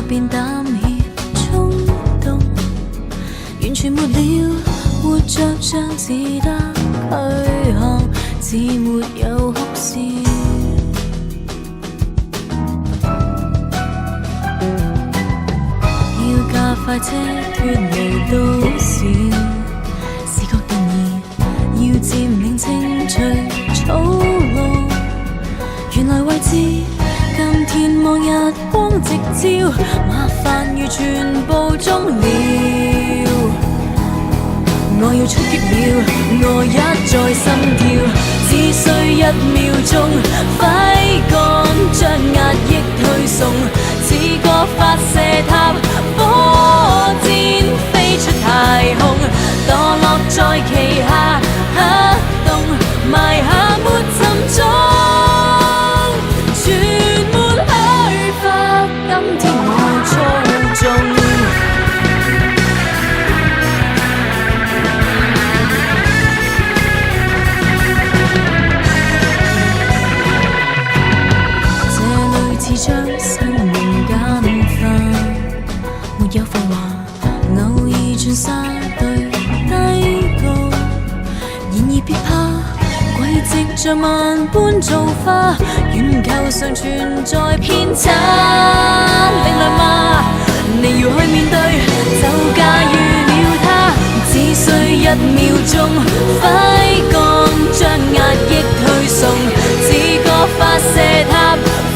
變膽怯衝動，完全沒了活着像自得去向，似沒有哭笑。要加快車脫離都市，視覺定義要佔領清脆草路，原來位置今天望日光直照，麻煩如全部終了。我要出擊了，我一再心跳，只需1秒鐘，揮桿將壓抑推送，似個發射塔，火箭飛出太空，墮落在旗下，黑洞埋下沒沉重。今天我操縱，這類似將生命簡化，沒有浮華，偶爾轉沙對低谷，然而別怕，軌跡像萬般造化，圓球上存在偏差，力量嗎？你要去面對，就駕馭了它，只需1秒鐘，揮桿將壓抑推送，似個發射塔，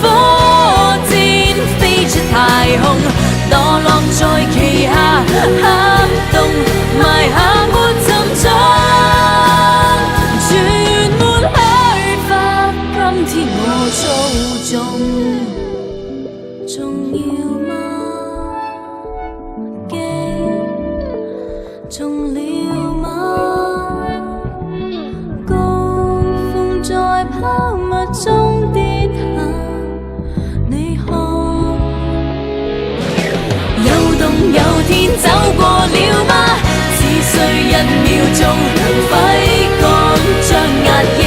火箭飛出太空，墮落在旗下，黑洞埋下沒沉重。今天我操縱，重要嗎？記重了嗎？高峰在拋物中跌下，你看，有洞有天走過了嗎？只需1秒鐘，揮桿將壓抑